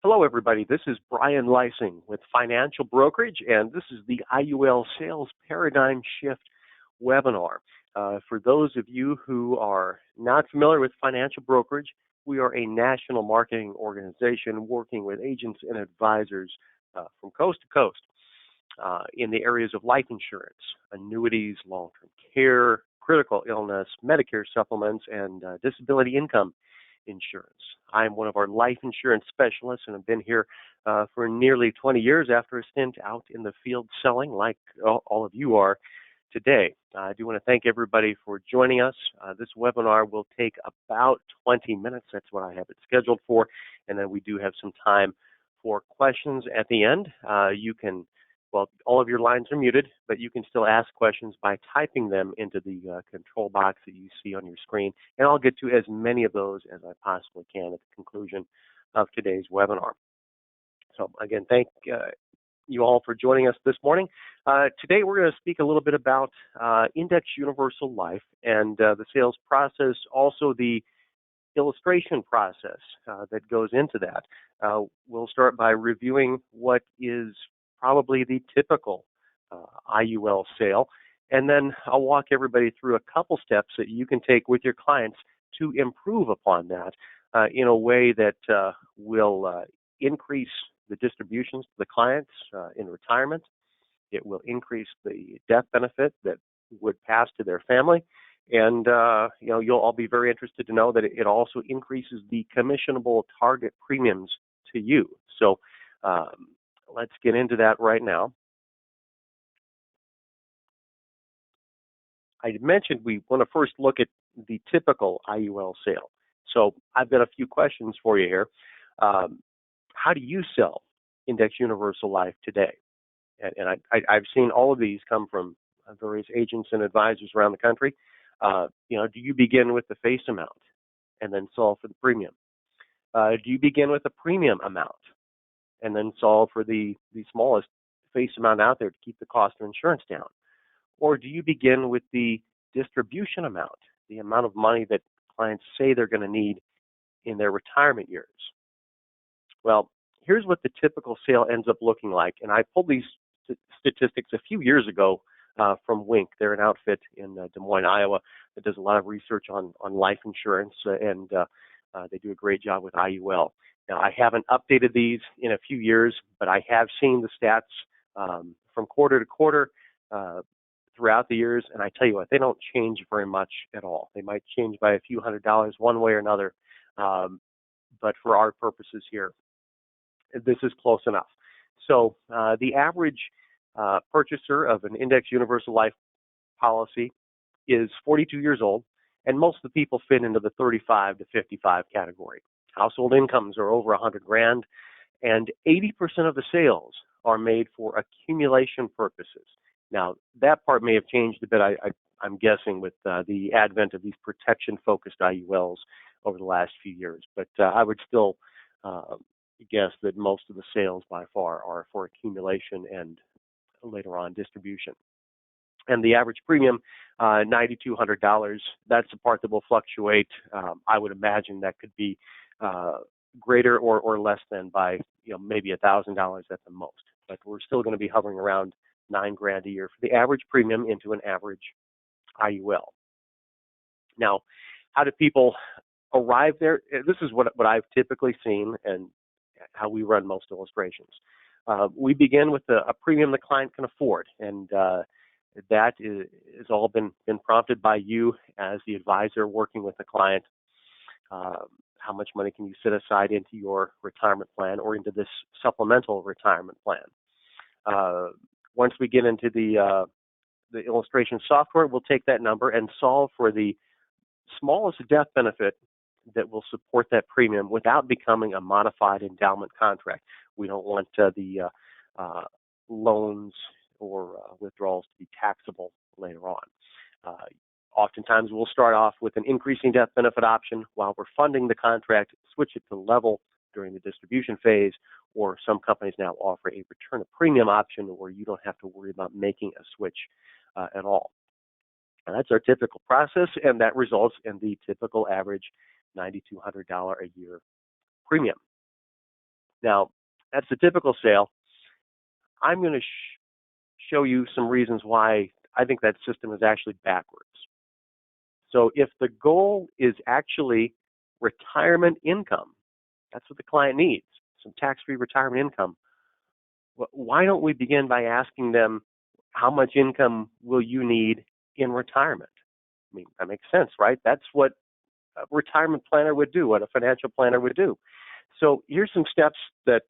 Hello, everybody. This is Brian Lysing with Financial Brokerage, and this is the IUL Sales Paradigm Shift webinar. For those of you who are not familiar with financial brokerage, we are a national marketing organization working with agents and advisors from coast to coast in the areas of life insurance, annuities, long-term care, critical illness, Medicare supplements, and disability income insurance. I'm one of our life insurance specialists, and I've been here for nearly 20 years after a stint out in the field selling like all of you are today. I do want to thank everybody for joining us. This webinar will take about 20 minutes. That's what I have it scheduled for, and then we do have some time for questions at the end. All of your lines are muted, but you can still ask questions by typing them into the control box that you see on your screen, and I'll get to as many of those as I possibly can at the conclusion of today's webinar. So again, thank you all for joining us this morning. Today we're going to speak a little bit about Index Universal Life and the sales process, also the illustration process that goes into that. We'll start by reviewing what is probably the typical IUL sale, and then I'll walk everybody through a couple steps that you can take with your clients to improve upon that in a way that will increase the distributions to the clients in retirement. It will increase the death benefit that would pass to their family, and you'll all be very interested to know that it also increases the commissionable target premiums to you. So let's get into that right now. I mentioned we want to first look at the typical IUL sale. So I've got a few questions for you here. How do you sell Index Universal Life today? And I've seen all of these come from various agents and advisors around the country. Do you begin with the face amount and then solve for the premium? Do you begin with a premium amount and then solve for the smallest face amount out there to keep the cost of insurance down? Or do you begin with the distribution amount, the amount of money that clients say they're going to need in their retirement years? Well, here's what the typical sale ends up looking like. And I pulled these statistics a few years ago from Wink. They're an outfit in Des Moines, Iowa, that does a lot of research on life insurance, and they do a great job with IUL. Now, I haven't updated these in a few years, but I have seen the stats from quarter to quarter throughout the years, and I tell you what, they don't change very much at all. They might change by a few $100s one way or another, but for our purposes here, this is close enough. So the average purchaser of an Index Universal Life policy is 42 years old, and most of the people fit into the 35 to 55 category. Household incomes are over $100,000, and 80% of the sales are made for accumulation purposes. Now, that part may have changed a bit, I'm guessing, with the advent of these protection-focused IULs over the last few years. But I would still guess that most of the sales by far are for accumulation and later on distribution. And the average premium, $9,200, that's the part that will fluctuate. I would imagine that could be greater or less than by maybe $1,000 at the most. But we're still going to be hovering around $9,000 a year for the average premium into an average IUL. Now, how do people arrive there? This is what I've typically seen and how we run most illustrations. We begin with a premium the client can afford, and that has all been prompted by you as the advisor working with the client. How much money can you set aside into your retirement plan or into this supplemental retirement plan? Once we get into the illustration software, we'll take that number and solve for the smallest death benefit that will support that premium without becoming a modified endowment contract. We don't want the loans or withdrawals to be taxable later on. Oftentimes, we'll start off with an increasing death benefit option while we're funding the contract, switch it to level during the distribution phase, or some companies now offer a return of premium option where you don't have to worry about making a switch at all. And that's our typical process, and that results in the typical average $9,200 a year premium. Now, that's the typical sale. I'm going to show you some reasons why I think that system is actually backwards. So if the goal is actually retirement income, that's what the client needs, some tax-free retirement income, why don't we begin by asking them, how much income will you need in retirement? I mean, that makes sense, right? That's what a retirement planner would do, what a financial planner would do. So here's some steps that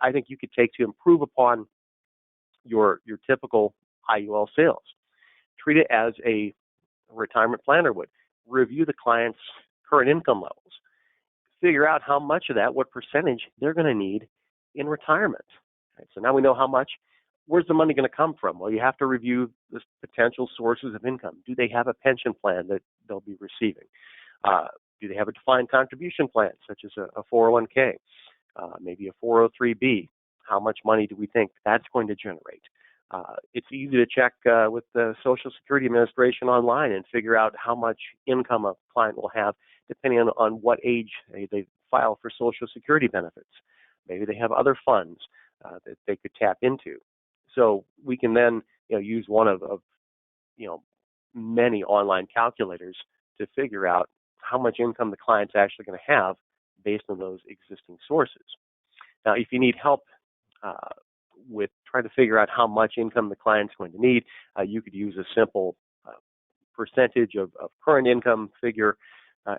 I think you could take to improve upon your typical IUL sales. Treat it as a retirement planner would. Review the client's current income levels. Figure out how much of that, what percentage they're going to need in retirement. Right, so now we know how much. Where's the money going to come from? Well, you have to review the potential sources of income. Do they have a pension plan that they'll be receiving? Do they have a defined contribution plan, such as a 401k, maybe a 403b? How much money do we think that's going to generate? It's easy to check with the Social Security Administration online and figure out how much income a client will have depending on what age they file for Social Security benefits. Maybe they have other funds that they could tap into. So we can then use one of many online calculators to figure out how much income the client's actually going to have based on those existing sources. Now, if you need help with trying to figure out how much income the client's going to need, you could use a simple percentage of current income figure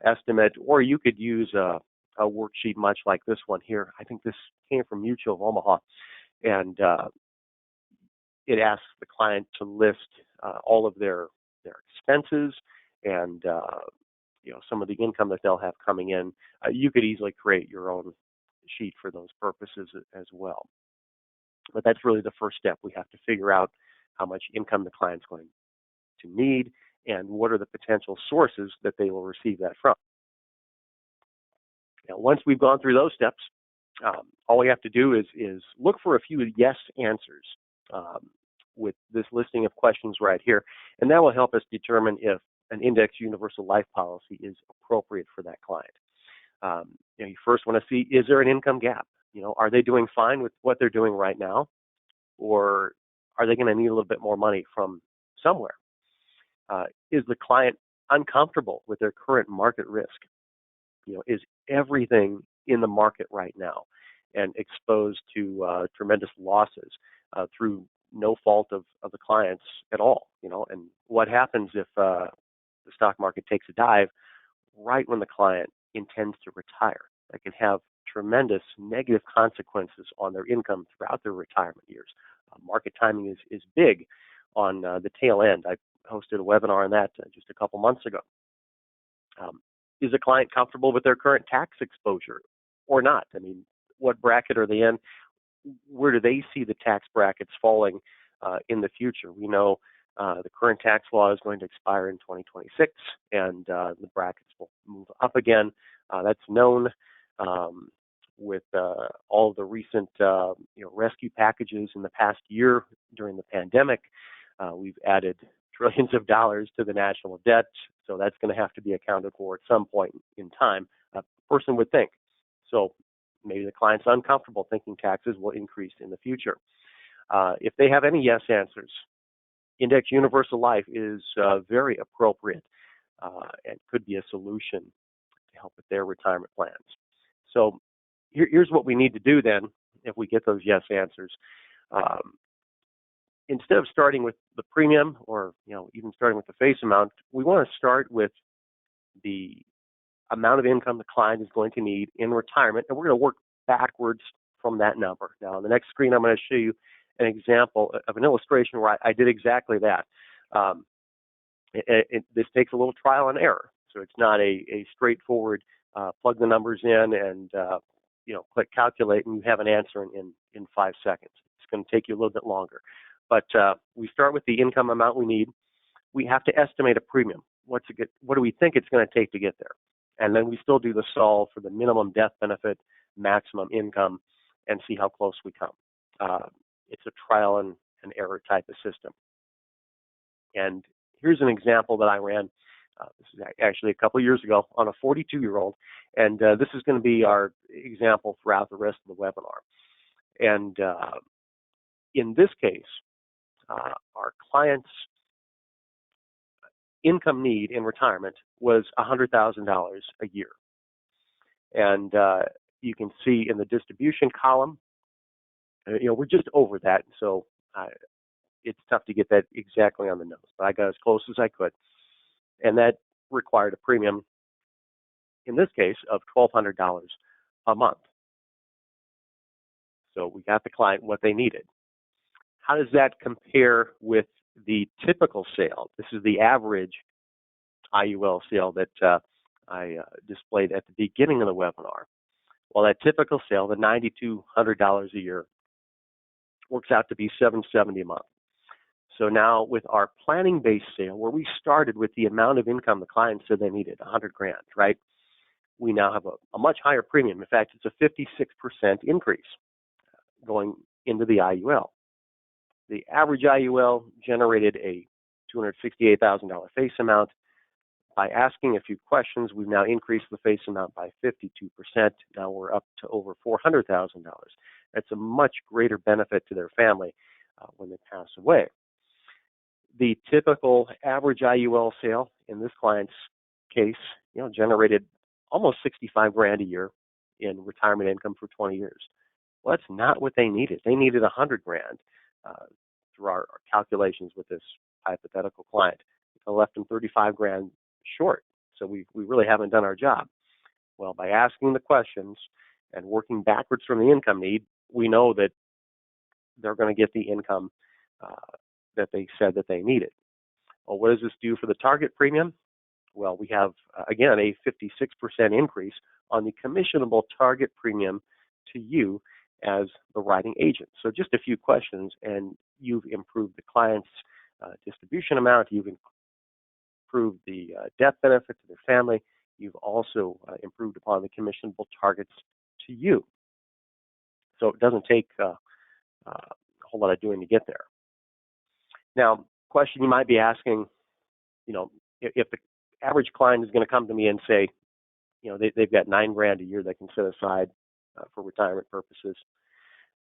estimate, or you could use a worksheet much like this one here. I think this came from Mutual of Omaha, and it asks the client to list all of their expenses and some of the income that they'll have coming in. You could easily create your own sheet for those purposes as well. But that's really the first step. We have to figure out how much income the client's going to need and what are the potential sources that they will receive that from. Now, once we've gone through those steps, all we have to do is look for a few yes answers with this listing of questions right here, and that will help us determine if an index universal life policy is appropriate for that client. You first want to see, is there an income gap? Are they doing fine with what they're doing right now, or are they going to need a little bit more money from somewhere? Is the client uncomfortable with their current market risk? Is everything in the market right now and exposed to tremendous losses through no fault of the clients at all? And what happens if the stock market takes a dive right when the client intends to retire? That can have tremendous negative consequences on their income throughout their retirement years. Market timing is big on the tail end. I hosted a webinar on that just a couple months ago. Is a client comfortable with their current tax exposure or not? I mean, what bracket are they in? Where do they see the tax brackets falling in the future? We know the current tax law is going to expire in 2026, and the brackets will move up again. That's known. With all of the recent rescue packages in the past year during the pandemic, we've added trillions of dollars to the national debt, so that's going to have to be accounted for at some point in time. A person would think. So maybe the client's uncomfortable thinking taxes will increase in the future. If they have any yes answers, Index Universal Life is very appropriate and could be a solution to help with their retirement plans. So here's what we need to do then if we get those yes answers. Instead of starting with the premium or even starting with the face amount, we want to start with the amount of income the client is going to need in retirement, and we're going to work backwards from that number. Now, on the next screen, I'm going to show you an example of an illustration where I did exactly that. This takes a little trial and error, so it's not a straightforward plug the numbers in and click calculate and you have an answer in 5 seconds. It's going to take you a little bit longer. But we start with the income amount we need. We have to estimate a premium. What do we think it's going to take to get there? And then we still do the solve for the minimum death benefit, maximum income, and see how close we come. It's a trial and error type of system. And here's an example that I ran This is actually a couple of years ago on a 42-year-old, and this is going to be our example throughout the rest of the webinar. And in this case, our client's income need in retirement was $100,000 a year. And you can see in the distribution column, we're just over that, so it's tough to get that exactly on the nose, but I got as close as I could. And that required a premium, in this case, of $1,200 a month. So we got the client what they needed. How does that compare with the typical sale? This is the average IUL sale that I displayed at the beginning of the webinar. Well, that typical sale, the $9,200 a year, works out to be $770 a month. So now with our planning-based sale, where we started with the amount of income the client said they needed, $100,000, right? We now have a much higher premium. In fact, it's a 56% increase going into the IUL. The average IUL generated a $268,000 face amount. By asking a few questions, we've now increased the face amount by 52%. Now we're up to over $400,000. That's a much greater benefit to their family when they pass away. The typical average IUL sale in this client's case, generated almost $65,000 a year in retirement income for 20 years. Well, that's not what they needed. They needed $100,000 through our calculations with this hypothetical client. It left them $35,000 short. So we really haven't done our job. Well, by asking the questions and working backwards from the income need, we know that they're going to get the income that they said that they needed. Well, what does this do for the target premium? Well, we have, again, a 56% increase on the commissionable target premium to you as the writing agent. So just a few questions, and you've improved the client's distribution amount. You've improved the death benefit to their family. You've also improved upon the commissionable targets to you. So it doesn't take a whole lot of doing to get there. Now, question you might be asking, if the average client is going to come to me and say, they've got $9,000 a year they can set aside for retirement purposes,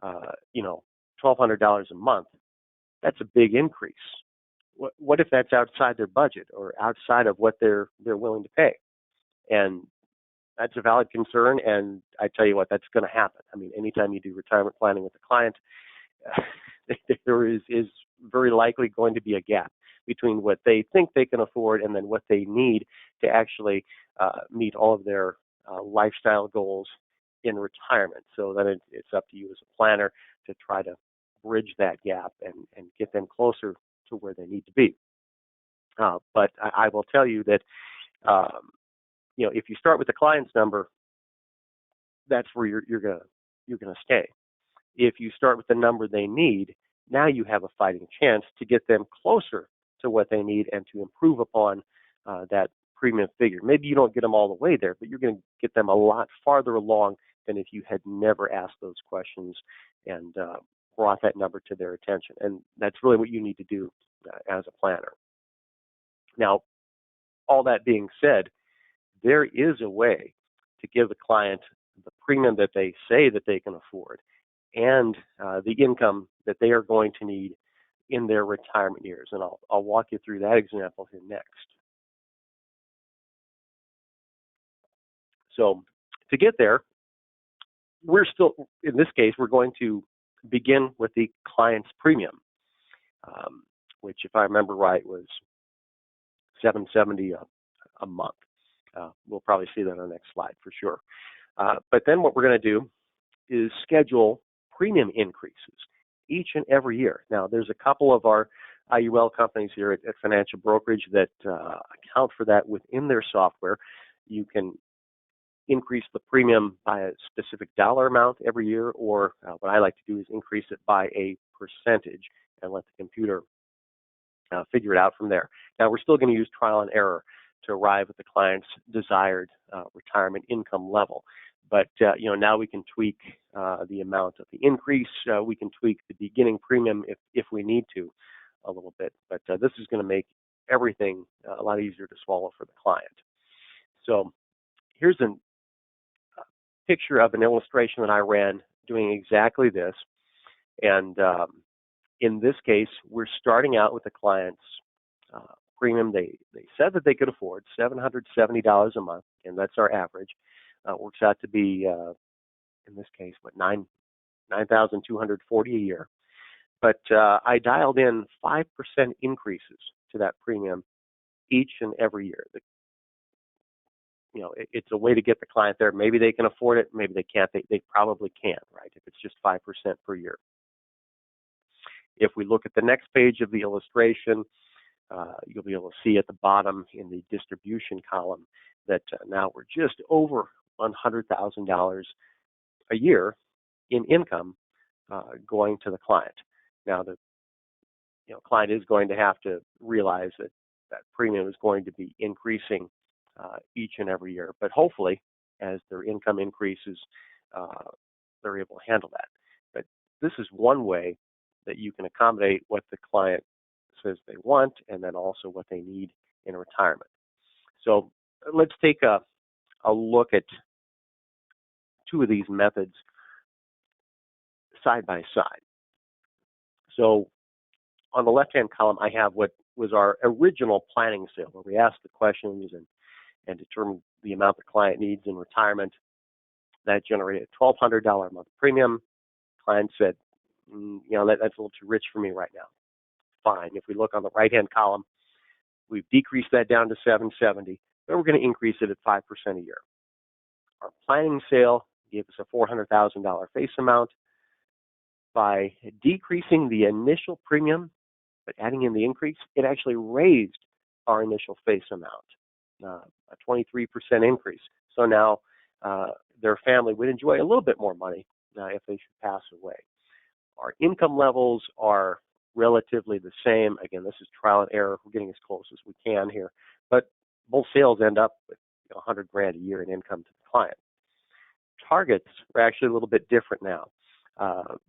$1,200 a month, that's a big increase. What if that's outside their budget or outside of what they're willing to pay? And that's a valid concern, and I tell you what, that's going to happen. I mean, anytime you do retirement planning with a client, there is very likely going to be a gap between what they think they can afford and then what they need to actually meet all of their lifestyle goals in retirement. So then it's up to you as a planner to try to bridge that gap and get them closer to where they need to be. But I will tell you that if you start with the client's number, that's where you're gonna stay. If you start with the number they need, now you have a fighting chance to get them closer to what they need and to improve upon that premium figure. Maybe you don't get them all the way there, but you're going to get them a lot farther along than if you had never asked those questions and brought that number to their attention. And that's really what you need to do as a planner. Now, all that being said, there is a way to give the client the premium that they say that they can afford and the income that they are going to need in their retirement years. And I'll walk you through that example here next. So to get there, we're still, in this case, we're going to begin with the client's premium, which, if I remember right, was $770 a month. We'll probably see that on the next slide for sure. But then what we're going to do is schedule premium increases each and every year. Now, there's a couple of our IUL companies here at Financial Brokerage that account for that within their software. You can increase the premium by a specific dollar amount every year, or what I like to do is increase it by a percentage and let the computer figure it out from there. Now, we're still going to use trial and error to arrive at the client's desired retirement income level. But now we can tweak the amount of the increase. We can tweak the beginning premium if we need to a little bit. But this is going to make everything a lot easier to swallow for the client. So here's a picture of an illustration that I ran doing exactly this. And in this case, we're starting out with the client's premium they said that they could afford, $770 a month, and that's our average. Works out to be, in this case, what, $9,240 a year. But I dialed in 5% increases to that premium each and every year. It's a way to get the client there. Maybe they can afford it, maybe they can't. They probably can't, right? If it's just 5% per year. If we look at the next page of the illustration, you'll be able to see at the bottom in the distribution column that now we're just over $100,000 a year in income going to the client. Now, the client is going to have to realize that that premium is going to be increasing each and every year. But hopefully, as their income increases, they're able to handle that. But this is one way that you can accommodate what the client says they want and then also what they need in retirement. So let's take a look at two of these methods side by side. So on the left-hand column, I have what was our original planning sale, where we asked the questions and determined the amount the client needs in retirement. That generated a $1,200 a month premium. Client said, that's a little too rich for me right now. Fine. If we look on the right-hand column, we've decreased that down to $770, but we're going to increase it at 5% a year. Our planning sale gave us a $400,000 face amount. By decreasing the initial premium, but adding in the increase, it actually raised our initial face amount, a 23% increase. So now their family would enjoy a little bit more money if they should pass away. Our income levels are relatively the same. Again, this is trial and error. We're getting as close as we can here. But both sales end up with $100,000 a year in income to the client. Targets are actually a little bit different now.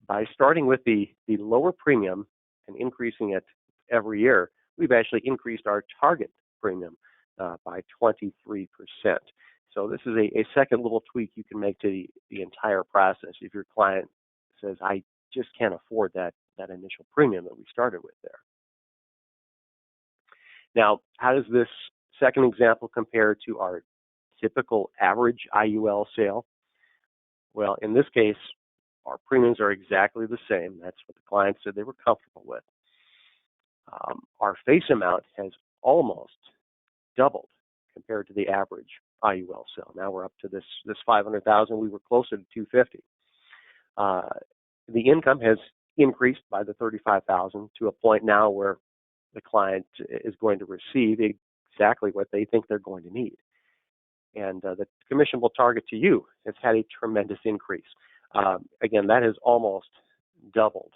By starting with the lower premium and increasing it every year, we've actually increased our target premium by 23%. So this is a second little tweak you can make to the entire process. If your client says, I just can't afford that initial premium that we started with there. Now, how does this second example compare to our typical average IUL sale? Well, in this case, our premiums are exactly the same. That's what the client said they were comfortable with. Our face amount has almost doubled compared to the average IUL sale. Now we're up to this $500,000. We were closer to $250,000. The income has increased by the $35,000 to a point now where the client is going to receive exactly what they think they're going to need. And the commissionable target to you has had a tremendous increase. Again, that has almost doubled.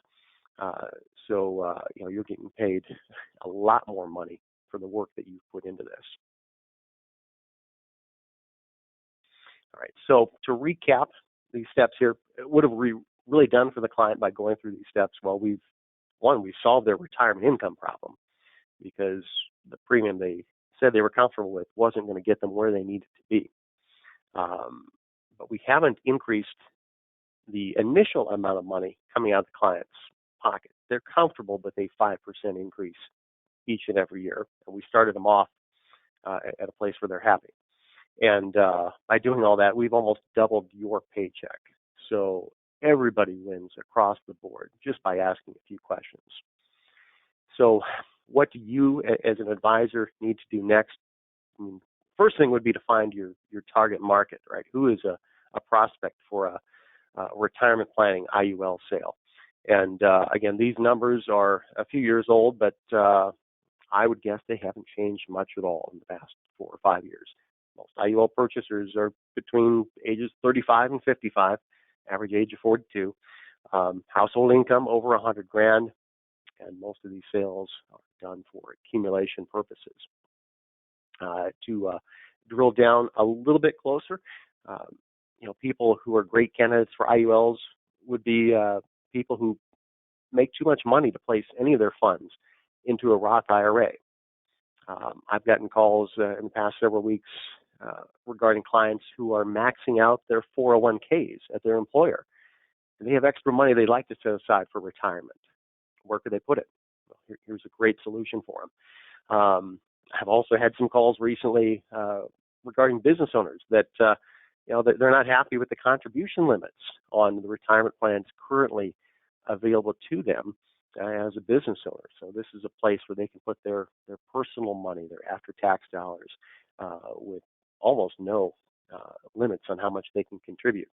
So you're getting paid a lot more money for the work that you've put into this. All right, so to recap these steps here, what have we really done for the client by going through these steps? Well, we've solved their retirement income problem because the premium they said they were comfortable with wasn't going to get them where they needed to be. But we haven't increased the initial amount of money coming out of the client's pocket. They're comfortable with a 5% increase each and every year, and we started them off at a place where they're happy. And by doing all that, we've almost doubled your paycheck. So everybody wins across the board just by asking a few questions. So what do you, as an advisor, need to do next? First thing would be to find your target market, right? Who is a prospect for a retirement planning IUL sale? And again, these numbers are a few years old, but I would guess they haven't changed much at all in the past 4 or 5 years. Most IUL purchasers are between ages 35 and 55, average age of 42. Household income over $100,000, and most of these sales are done for accumulation purposes. To drill down a little bit closer, people who are great candidates for IULs would be people who make too much money to place any of their funds into a Roth IRA. I've gotten calls in the past several weeks regarding clients who are maxing out their 401ks at their employer. And they have extra money they'd like to set aside for retirement. Where could they put it? Well, here's a great solution for them. I've also had some calls recently regarding business owners that they're not happy with the contribution limits on the retirement plans currently available to them as a business owner. So this is a place where they can put their personal money, their after-tax dollars, with almost no limits on how much they can contribute.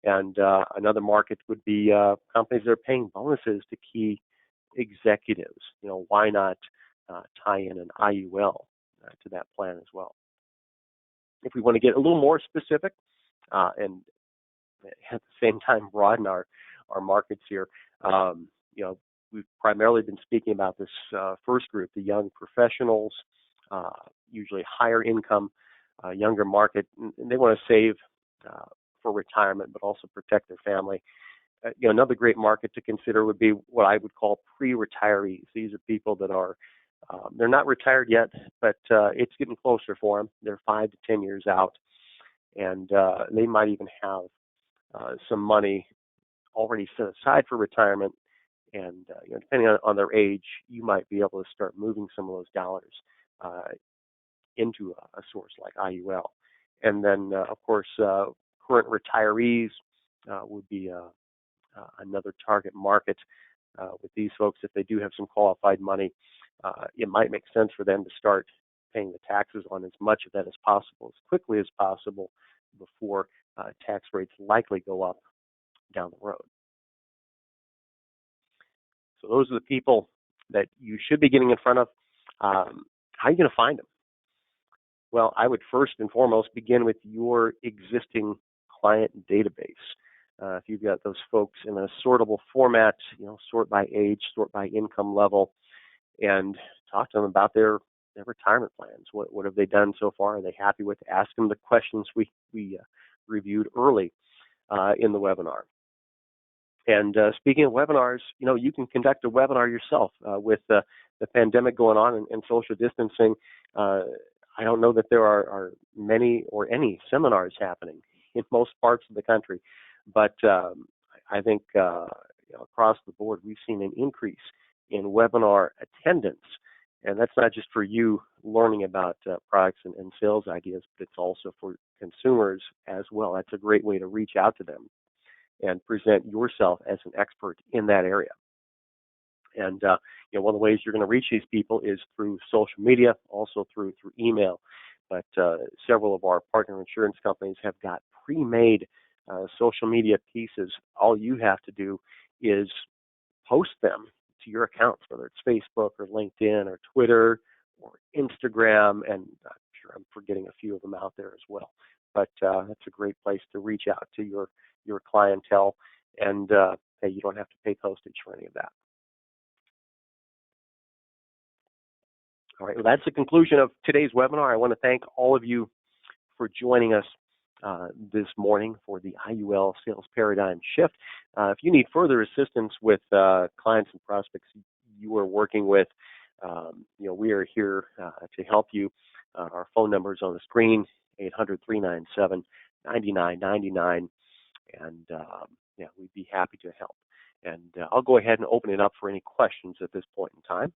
And another market would be companies that are paying bonuses to key executives. Why not tie in an IUL to that plan as well? If we want to get a little more specific and at the same time broaden our markets here, we've primarily been speaking about this first group, the young professionals, usually higher income, younger market, and they want to save for retirement, but also protect their family. Another great market to consider would be what I would call pre-retirees. These are people that are they're not retired yet, but it's getting closer for them. They're 5 to 10 years out, and they might even have some money already set aside for retirement. And depending on their age, you might be able to start moving some of those dollars into a source like IUL. And then, of course, current retirees would be another target market with these folks. If they do have some qualified money, it might make sense for them to start paying the taxes on as much of that as possible, as quickly as possible, before tax rates likely go up down the road. So those are the people that you should be getting in front of. How are you going to find them? Well, I would first and foremost begin with your existing client database. If you've got those folks in a sortable format, sort by age, sort by income level, and talk to them about their retirement plans. What have they done so far? Are they happy with it? Ask them the questions we reviewed early in the webinar. And speaking of webinars, you can conduct a webinar yourself with the pandemic going on and social distancing. I don't know that there are many or any seminars happening in most parts of the country, but I think across the board we've seen an increase in webinar attendance, and that's not just for you learning about products and sales ideas, but it's also for consumers as well. That's a great way to reach out to them and present yourself as an expert in that area. And one of the ways you're going to reach these people is through social media, also through email. But several of our partner insurance companies have got pre-made social media pieces. All you have to do is post them to your accounts, whether it's Facebook or LinkedIn or Twitter or Instagram, and I'm sure I'm forgetting a few of them out there as well. But that's a great place to reach out to your clientele, and hey, you don't have to pay postage for any of that. All right, well, that's the conclusion of today's webinar. I want to thank all of you for joining us this morning for the IUL Sales Paradigm Shift. If you need further assistance with clients and prospects you are working with, we are here to help you. Our phone number is on the screen, 800-397-9999, and we'd be happy to help. And I'll go ahead and open it up for any questions at this point in time.